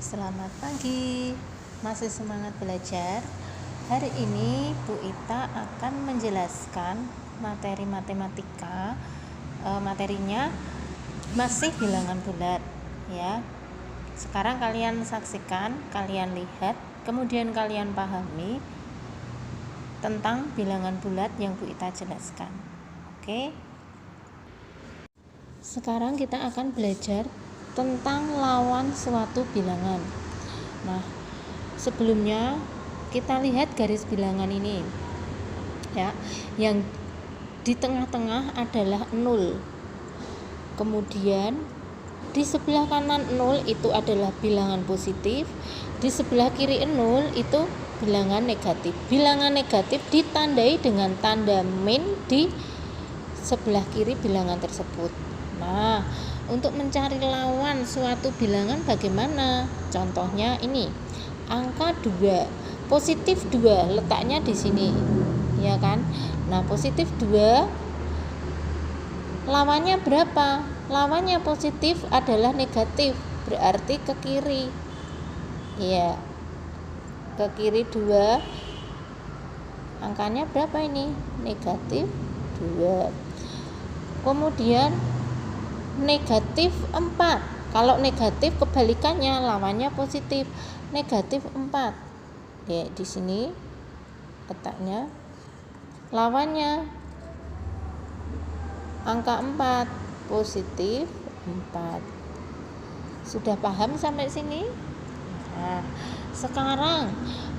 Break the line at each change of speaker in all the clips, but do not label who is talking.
Selamat pagi, masih semangat belajar? Hari ini Bu Ita akan menjelaskan materi matematika. Materinya masih bilangan bulat ya. Sekarang kalian saksikan, kalian lihat, kemudian kalian pahami tentang bilangan bulat yang Bu Ita jelaskan. Oke. Sekarang kita akan belajar tentang lawan suatu bilangan. Nah, sebelumnya kita lihat garis bilangan ini ya, yang di tengah-tengah adalah 0. Kemudian di sebelah kanan 0 itu adalah bilangan positif, di sebelah kiri 0 itu bilangan negatif. Bilangan negatif ditandai dengan tanda min di sebelah kiri bilangan tersebut. Nah, untuk mencari lawan suatu bilangan bagaimana? Contohnya ini, angka 2, positif 2 letaknya di sini, ya kan? Nah, positif 2 lawannya berapa? Lawannya positif adalah negatif, berarti ke kiri. Ya, ke kiri 2. Angkanya berapa ini? Negatif 2. Kemudian negatif 4. Kalau negatif kebalikannya, lawannya positif, negatif 4. Ya, di sini letaknya lawannya angka 4, positif 4. Sudah paham sampai sini? Nah, sekarang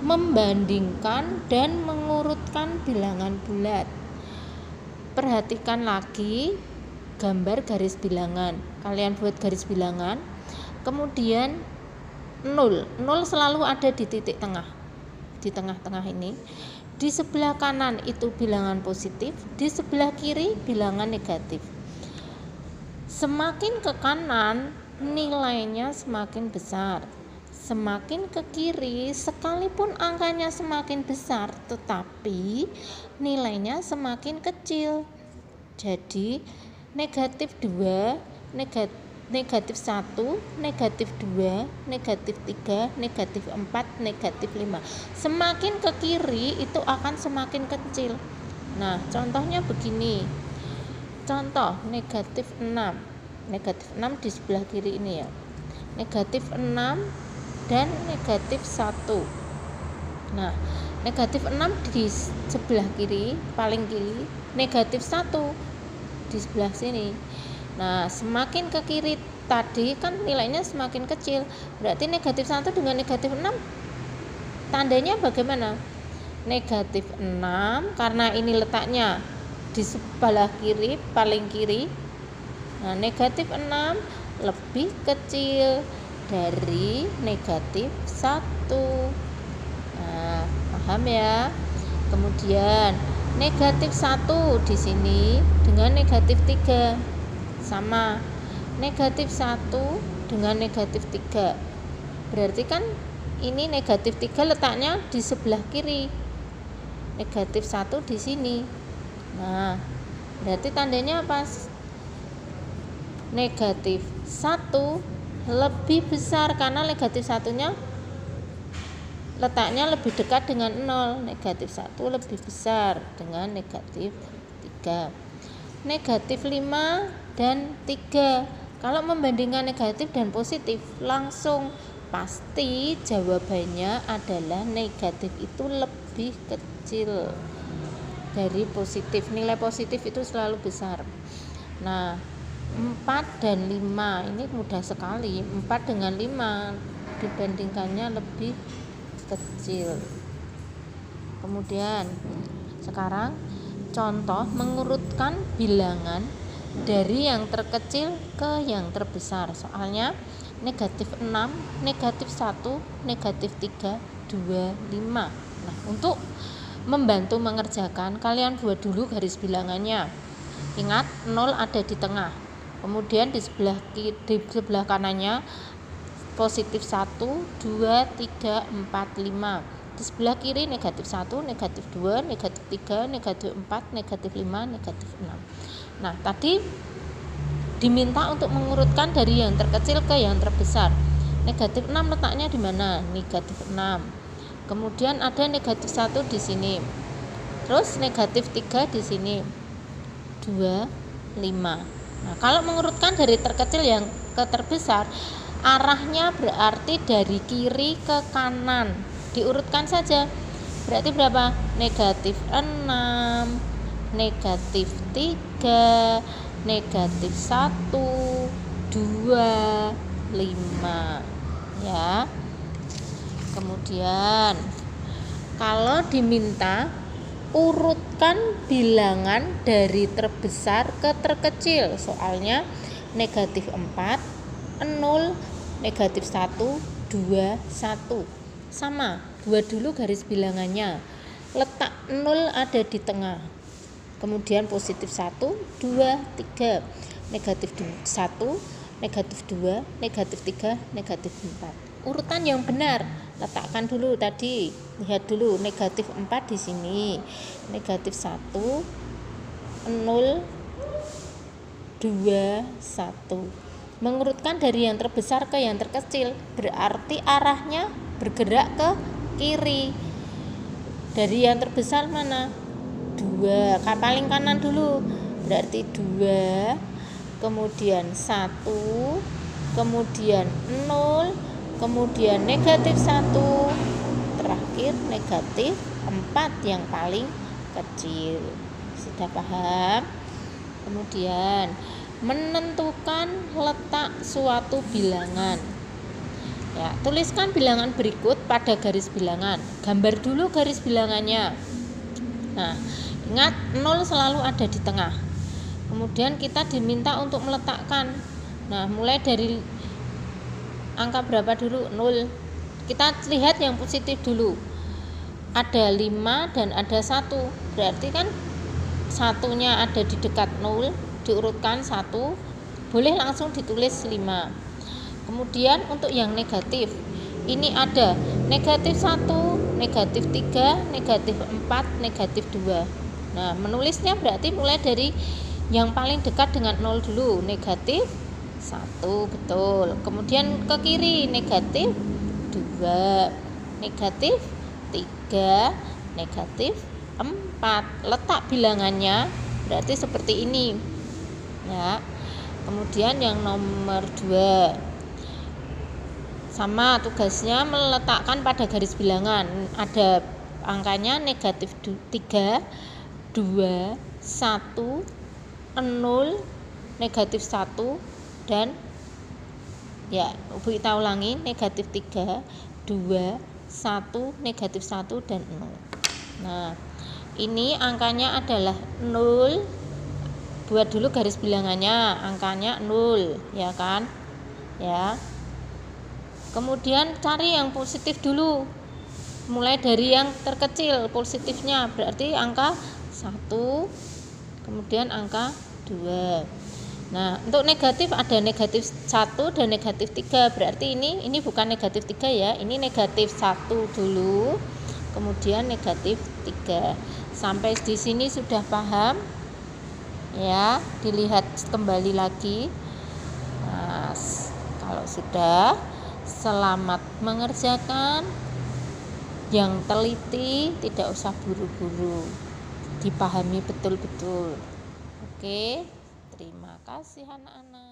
membandingkan dan mengurutkan bilangan bulat. Perhatikan lagi gambar garis bilangan. Kalian buat garis bilangan, kemudian 0 selalu ada di titik tengah, di tengah-tengah ini. Di sebelah kanan itu bilangan positif, di sebelah kiri bilangan negatif. Semakin ke kanan nilainya semakin besar, semakin ke kiri sekalipun angkanya semakin besar tetapi nilainya semakin kecil. Jadi negatif 2, negatif 1, negatif 2, negatif 3, negatif 4, negatif 5. Semakin ke kiri itu akan semakin kecil. Nah, contohnya begini. Contoh negatif 6. Negatif 6 di sebelah kiri ini ya. Negatif 6 dan negatif 1. Nah, negatif 6 di sebelah kiri, paling kiri, negatif 1 di sebelah sini. Nah, semakin ke kiri tadi kan nilainya semakin kecil. Berarti negatif 1 dengan negatif 6 tandanya bagaimana? Negatif 6 karena ini letaknya di sebelah kiri, paling kiri. Nah, negatif 6 lebih kecil dari negatif 1. Nah, paham ya? Kemudian negatif 1 di sini dengan negatif 3 sama. Negatif 1 dengan negatif 3. Berarti kan ini negatif 3 letaknya di sebelah kiri. Negatif 1 di sini. Nah, berarti tandanya apa? Negatif 1 lebih besar karena negatif 1-nya letaknya lebih dekat dengan 0. Negatif 1 lebih besar dengan negatif 3. Negatif 5 dan 3. Kalau membandingkan negatif dan positif, langsung pasti jawabannya adalah negatif itu lebih kecil dari positif. Nilai positif itu selalu besar. Nah, 4 dan 5 ini mudah sekali. 4 dengan 5 dibandingkannya lebih kecil. Kemudian sekarang contoh mengurutkan bilangan dari yang terkecil ke yang terbesar. Soalnya negatif 6, negatif 1, negatif 3, 2, 5. Nah, untuk membantu mengerjakan, kalian buat dulu garis bilangannya. Ingat 0 ada di tengah. Kemudian di sebelah kanannya positif 1, 2, 3, 4, 5. Di sebelah kiri negatif 1, negatif 2, negatif 3, negatif 4, negatif 5, negatif 6. Nah, tadi diminta untuk mengurutkan dari yang terkecil ke yang terbesar. Negatif 6 letaknya di mana? Negatif 6. Kemudian ada negatif 1 di sini. Terus negatif 3 di sini. 2, 5. Nah, kalau mengurutkan dari terkecil yang ke terbesar, arahnya berarti dari kiri ke kanan. Diurutkan saja. Berarti berapa? Negatif 6, negatif 3, negatif 1, 2, 5. Ya. Kemudian kalau diminta urutkan bilangan dari terbesar ke terkecil. Soalnya negatif 4, 0, negatif 1, 2, 1. Sama, buat dulu garis bilangannya. Letak 0 ada di tengah. Kemudian positif 1, 2, 3. Negatif 1, negatif 2, negatif 3, negatif 4. Urutan yang benar, letakkan dulu tadi. Lihat dulu, negatif 4 di sini. Negatif 1, 0, 2, 1. Mengurutkan dari yang terbesar ke yang terkecil, berarti arahnya bergerak ke kiri. Dari yang terbesar mana? 2. Paling kanan dulu. Berarti 2, kemudian 1, kemudian 0, kemudian negatif 1, terakhir negatif 4 yang paling kecil. Sudah paham? Kemudian menentukan letak suatu bilangan. Ya, tuliskan bilangan berikut pada garis bilangan. Gambar dulu garis bilangannya. Nah, ingat 0 selalu ada di tengah. Kemudian kita diminta untuk meletakkan. Nah, mulai dari angka berapa dulu? 0. Kita lihat yang positif dulu. Ada 5 dan ada 1. Berarti kan satunya ada di dekat 0, diurutkan 1. Boleh langsung ditulis 5. Kemudian untuk yang negatif, ini ada negatif 1, negatif 3, negatif 4, negatif 2. Nah, menulisnya berarti mulai dari yang paling dekat dengan 0 dulu, negatif 1, betul. Kemudian ke kiri, negatif 2, negatif 3, negatif 4. Letak bilangannya berarti seperti ini. Ya. Kemudian yang nomor 2. Sama tugasnya meletakkan pada garis bilangan. Ada angkanya negatif 3, 2, 1, 0, negatif 1, dan ya, kita ulangi, negatif 3, 2, 1, negatif 1, dan 0. Nah, ini angkanya adalah 0. Buat dulu garis bilangannya, angkanya 0, ya kan? Ya. Kemudian cari yang positif dulu. Mulai dari yang terkecil positifnya, berarti angka 1, kemudian angka 2. Nah, untuk negatif ada negatif 1 dan negatif 3. Berarti ini bukan negatif 3 ya. Ini negatif 1 dulu, kemudian negatif 3. Sampai di sini sudah paham? Ya, dilihat kembali lagi. Nah, kalau sudah, selamat mengerjakan. Yang teliti, tidak usah buru-buru, dipahami betul-betul. Oke, terima kasih anak-anak.